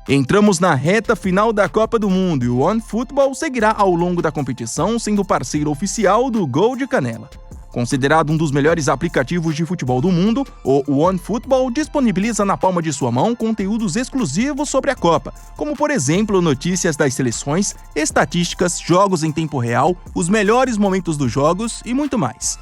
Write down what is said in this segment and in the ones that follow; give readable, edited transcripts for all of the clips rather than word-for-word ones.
Entramos na reta final da Copa do Mundo e o OneFootball seguirá ao longo da competição, sendo parceiro oficial do Gol de Canela. Considerado um dos melhores aplicativos de futebol do mundo, o OneFootball disponibiliza na palma de sua mão conteúdos exclusivos sobre a Copa, como por exemplo notícias das seleções, estatísticas, jogos em tempo real, os melhores momentos dos jogos e muito mais.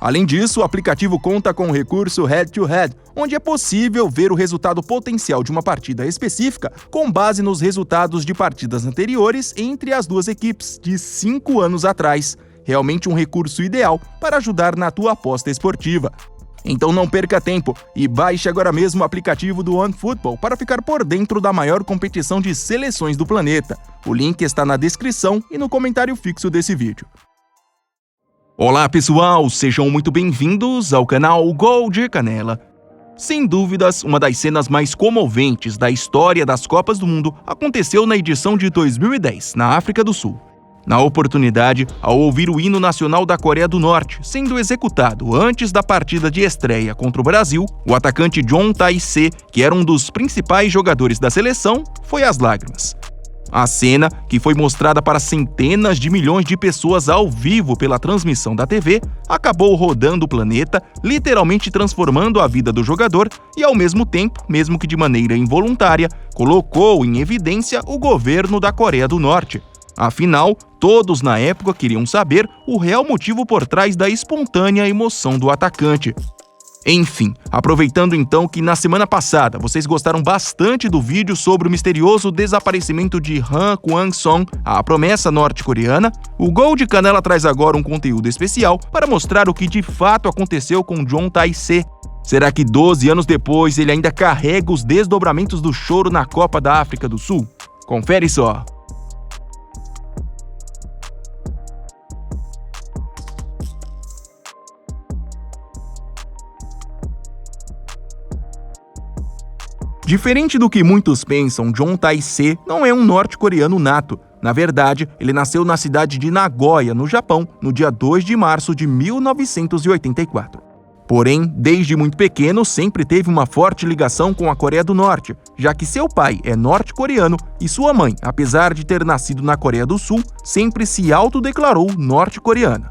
Além disso, o aplicativo conta com o recurso Head-to-Head, onde é possível ver o resultado potencial de uma partida específica com base nos resultados de partidas anteriores entre as duas equipes de 5 anos atrás. Realmente um recurso ideal para ajudar na tua aposta esportiva. Então não perca tempo e baixe agora mesmo o aplicativo do OneFootball para ficar por dentro da maior competição de seleções do planeta. O link está na descrição e no comentário fixo desse vídeo. Olá pessoal, sejam muito bem-vindos ao canal Gol de Canela. Sem dúvidas, uma das cenas mais comoventes da história das Copas do Mundo aconteceu na edição de 2010, na África do Sul. Na oportunidade, ao ouvir o hino nacional da Coreia do Norte sendo executado antes da partida de estreia contra o Brasil, o atacante John Tae-se, que era um dos principais jogadores da seleção, foi às lágrimas. A cena, que foi mostrada para centenas de milhões de pessoas ao vivo pela transmissão da TV, acabou rodando o planeta, literalmente transformando a vida do jogador e, ao mesmo tempo, mesmo que de maneira involuntária, colocou em evidência o governo da Coreia do Norte. Afinal, todos na época queriam saber o real motivo por trás da espontânea emoção do atacante. Enfim, aproveitando então que na semana passada vocês gostaram bastante do vídeo sobre o misterioso desaparecimento de Han Kwang-song, a promessa norte-coreana, o Gol de Canela traz agora um conteúdo especial para mostrar o que de fato aconteceu com John Tae-se. Será que 12 anos depois ele ainda carrega os desdobramentos do choro na Copa da África do Sul? Confere só! Diferente do que muitos pensam, John Tae-se não é um norte-coreano nato. Na verdade, ele nasceu na cidade de Nagoya, no Japão, no dia 2 de março de 1984. Porém, desde muito pequeno, sempre teve uma forte ligação com a Coreia do Norte, já que seu pai é norte-coreano e sua mãe, apesar de ter nascido na Coreia do Sul, sempre se autodeclarou norte-coreana.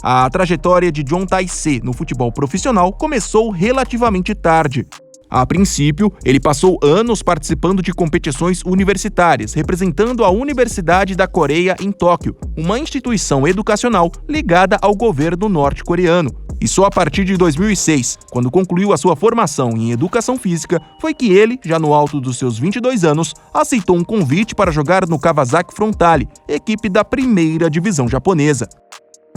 A trajetória de John Tae-se no futebol profissional começou relativamente tarde. A princípio, ele passou anos participando de competições universitárias, representando a Universidade da Coreia em Tóquio, uma instituição educacional ligada ao governo norte-coreano. E só a partir de 2006, quando concluiu a sua formação em educação física, foi que ele, já no alto dos seus 22 anos, aceitou um convite para jogar no Kawasaki Frontale, equipe da primeira divisão japonesa.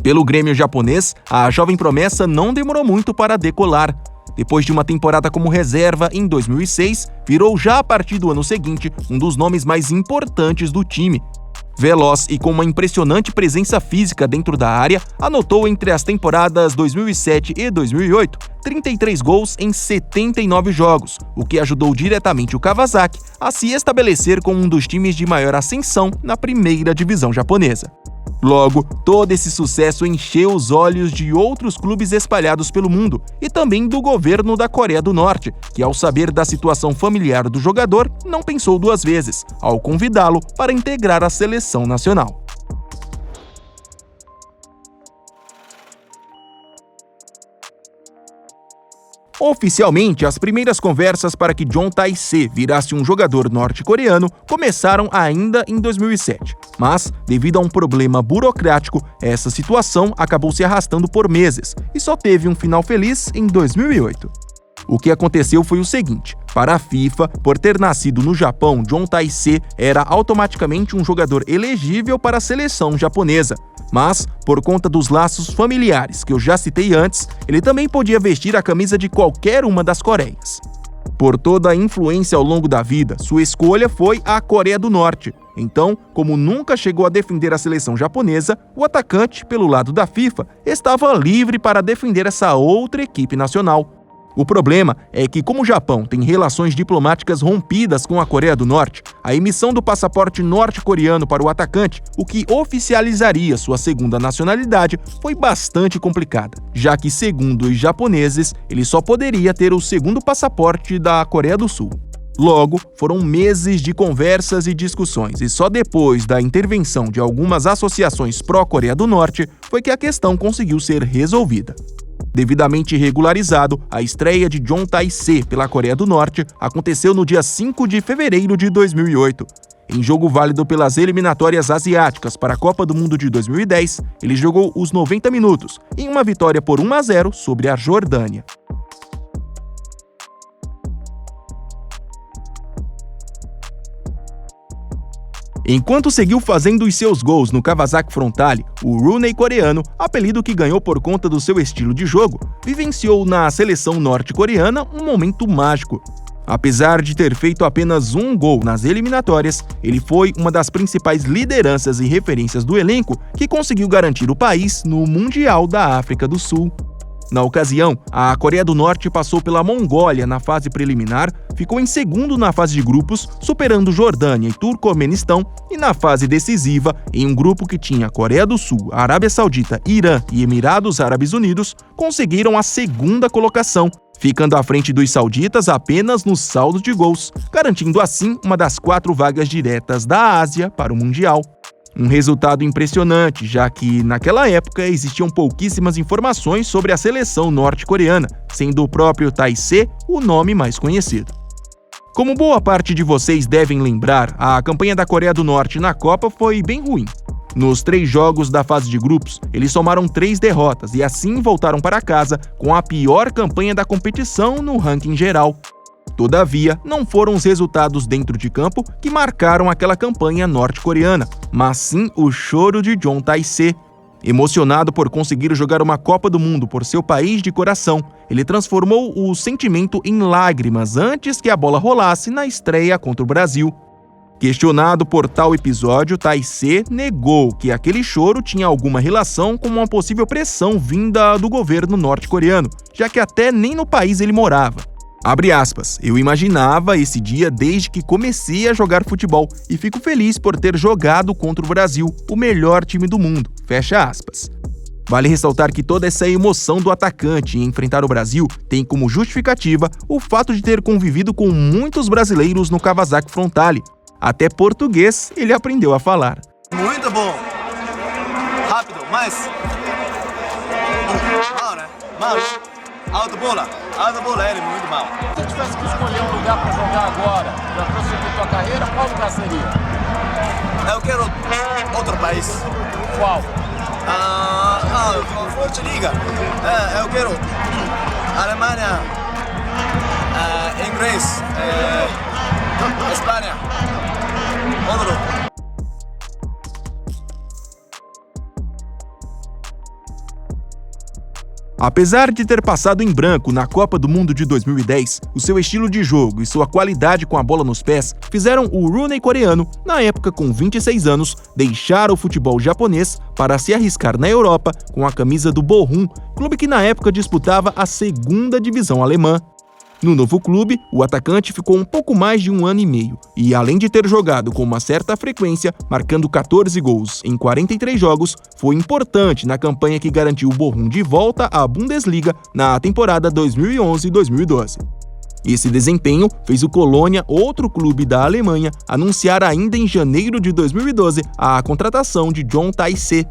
Pelo Grêmio japonês, a jovem promessa não demorou muito para decolar. Depois de uma temporada como reserva em 2006, virou já a partir do ano seguinte um dos nomes mais importantes do time. Veloz e com uma impressionante presença física dentro da área, anotou entre as temporadas 2007 e 2008 33 gols em 79 jogos, o que ajudou diretamente o Kawasaki a se estabelecer como um dos times de maior ascensão na primeira divisão japonesa. Logo, todo esse sucesso encheu os olhos de outros clubes espalhados pelo mundo e também do governo da Coreia do Norte, que ao saber da situação familiar do jogador, não pensou duas vezes ao convidá-lo para integrar a seleção nacional. Oficialmente, as primeiras conversas para que John Tae-se virasse um jogador norte-coreano começaram ainda em 2007, mas, devido a um problema burocrático, essa situação acabou se arrastando por meses e só teve um final feliz em 2008. O que aconteceu foi o seguinte: para a FIFA, por ter nascido no Japão, John Tae-se era automaticamente um jogador elegível para a seleção japonesa. Mas, por conta dos laços familiares que eu já citei antes, ele também podia vestir a camisa de qualquer uma das Coreias. Por toda a influência ao longo da vida, sua escolha foi a Coreia do Norte. Então, como nunca chegou a defender a seleção japonesa, o atacante, pelo lado da FIFA, estava livre para defender essa outra equipe nacional. O problema é que, como o Japão tem relações diplomáticas rompidas com a Coreia do Norte, a emissão do passaporte norte-coreano para o atacante, o que oficializaria sua segunda nacionalidade, foi bastante complicada, já que, segundo os japoneses, ele só poderia ter o segundo passaporte da Coreia do Sul. Logo, foram meses de conversas e discussões, e só depois da intervenção de algumas associações pró-Coreia do Norte foi que a questão conseguiu ser resolvida. Devidamente regularizado, a estreia de Jong Tae-se pela Coreia do Norte aconteceu no dia 5 de fevereiro de 2008. Em jogo válido pelas eliminatórias asiáticas para a Copa do Mundo de 2010, ele jogou os 90 minutos, em uma vitória por 1-0 sobre a Jordânia. Enquanto seguiu fazendo os seus gols no Kawasaki Frontale, o Rooney coreano, apelido que ganhou por conta do seu estilo de jogo, vivenciou na seleção norte-coreana um momento mágico. Apesar de ter feito apenas um gol nas eliminatórias, ele foi uma das principais lideranças e referências do elenco que conseguiu garantir o país no Mundial da África do Sul. Na ocasião, a Coreia do Norte passou pela Mongólia na fase preliminar, ficou em segundo na fase de grupos, superando Jordânia e Turcomenistão, e na fase decisiva, em um grupo que tinha Coreia do Sul, Arábia Saudita, Irã e Emirados Árabes Unidos, conseguiram a segunda colocação, ficando à frente dos sauditas apenas no saldo de gols, garantindo assim uma das 4 vagas diretas da Ásia para o Mundial. Um resultado impressionante, já que, naquela época, existiam pouquíssimas informações sobre a seleção norte-coreana, sendo o próprio Tae-se o nome mais conhecido. Como boa parte de vocês devem lembrar, a campanha da Coreia do Norte na Copa foi bem ruim. Nos 3 jogos da fase de grupos, eles somaram 3 derrotas e assim voltaram para casa com a pior campanha da competição no ranking geral. Todavia, não foram os resultados dentro de campo que marcaram aquela campanha norte-coreana, mas sim o choro de Jong Tae-se. Emocionado por conseguir jogar uma Copa do Mundo por seu país de coração, ele transformou o sentimento em lágrimas antes que a bola rolasse na estreia contra o Brasil. Questionado por tal episódio, Tae-se negou que aquele choro tinha alguma relação com uma possível pressão vinda do governo norte-coreano, já que até nem no país ele morava. Abre aspas, eu imaginava esse dia desde que comecei a jogar futebol e fico feliz por ter jogado contra o Brasil, o melhor time do mundo, fecha aspas. Vale ressaltar que toda essa emoção do atacante em enfrentar o Brasil tem como justificativa o fato de ter convivido com muitos brasileiros no Kawasaki Frontale. Até português ele aprendeu a falar. Muito bom, rápido, mas mal, né? Mal. Alto bola ele muito mal. Se você tivesse que escolher um lugar para jogar agora, para prosseguir tua carreira, qual lugar seria? Eu quero outro país. Qual? Forte Liga. Eu quero Alemanha, inglês, Espanha, outro. Apesar de ter passado em branco na Copa do Mundo de 2010, o seu estilo de jogo e sua qualidade com a bola nos pés fizeram o Rooney coreano, na época com 26 anos, deixar o futebol japonês para se arriscar na Europa com a camisa do Bochum, clube que na época disputava a 2ª divisão alemã. No novo clube, o atacante ficou um pouco mais de 1 ano e meio e, além de ter jogado com uma certa frequência, marcando 14 gols em 43 jogos, foi importante na campanha que garantiu o Bochum de volta à Bundesliga na temporada 2011-2012. Esse desempenho fez o Colônia, outro clube da Alemanha, anunciar ainda em janeiro de 2012 a contratação de Jong Tae-se.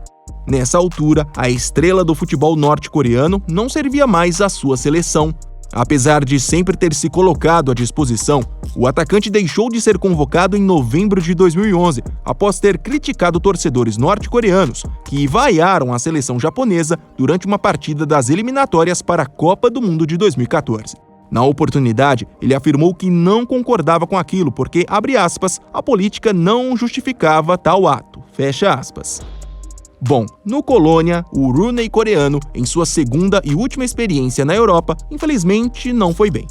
Nessa altura, a estrela do futebol norte-coreano não servia mais à sua seleção. Apesar de sempre ter se colocado à disposição, o atacante deixou de ser convocado em novembro de 2011, após ter criticado torcedores norte-coreanos que vaiaram a seleção japonesa durante uma partida das eliminatórias para a Copa do Mundo de 2014. Na oportunidade, ele afirmou que não concordava com aquilo porque, abre aspas, a política não justificava tal ato, fecha aspas. Bom, no Colônia, o Rooney coreano, em sua 2ª e última experiência na Europa, infelizmente não foi bem.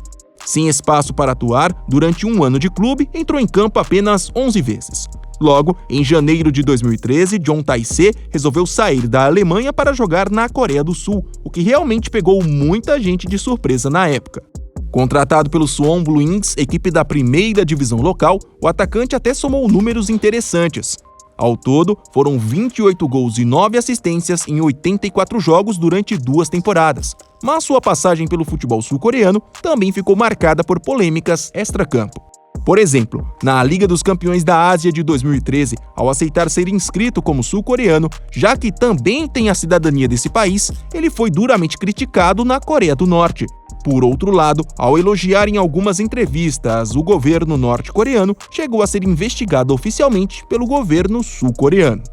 Sem espaço para atuar, durante 1 ano de clube, entrou em campo apenas 11 vezes. Logo, em janeiro de 2013, Jong Tae-se resolveu sair da Alemanha para jogar na Coreia do Sul, o que realmente pegou muita gente de surpresa na época. Contratado pelo Suwon Bluewings, equipe da 1ª divisão local, o atacante até somou números interessantes. Ao todo, foram 28 gols e 9 assistências em 84 jogos durante 2 temporadas. Mas sua passagem pelo futebol sul-coreano também ficou marcada por polêmicas extracampo. Por exemplo, na Liga dos Campeões da Ásia de 2013, ao aceitar ser inscrito como sul-coreano, já que também tem a cidadania desse país, ele foi duramente criticado na Coreia do Norte. Por outro lado, ao elogiar em algumas entrevistas o governo norte-coreano, chegou a ser investigado oficialmente pelo governo sul-coreano.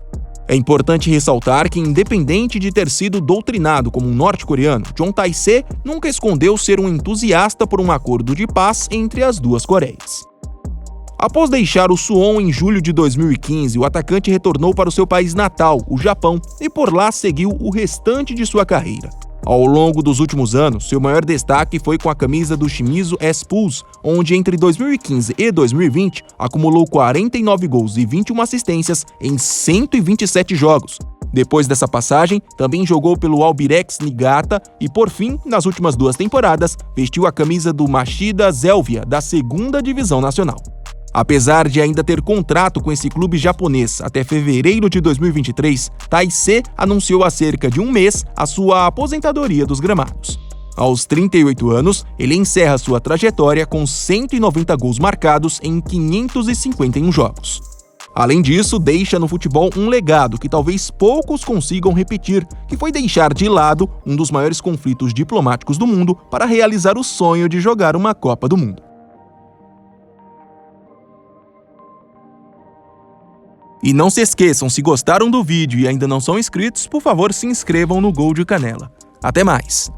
É importante ressaltar que, independente de ter sido doutrinado como um norte-coreano, John Tae-se nunca escondeu ser um entusiasta por um acordo de paz entre as duas Coreias. Após deixar o Suwon em julho de 2015, o atacante retornou para o seu país natal, o Japão, e por lá seguiu o restante de sua carreira. Ao longo dos últimos anos, seu maior destaque foi com a camisa do Shimizu S-Pulse, onde entre 2015 e 2020 acumulou 49 gols e 21 assistências em 127 jogos. Depois dessa passagem, também jogou pelo Albirex Niigata e, por fim, nas últimas 2 temporadas, vestiu a camisa do Machida Zelvia, da 2ª Divisão Nacional. Apesar de ainda ter contrato com esse clube japonês até fevereiro de 2023, Tae-se anunciou há cerca de um mês a sua aposentadoria dos gramados. Aos 38 anos, ele encerra sua trajetória com 190 gols marcados em 551 jogos. Além disso, deixa no futebol um legado que talvez poucos consigam repetir, que foi deixar de lado um dos maiores conflitos diplomáticos do mundo para realizar o sonho de jogar uma Copa do Mundo. E não se esqueçam, se gostaram do vídeo e ainda não são inscritos, por favor se inscrevam no Gol de Canela. Até mais!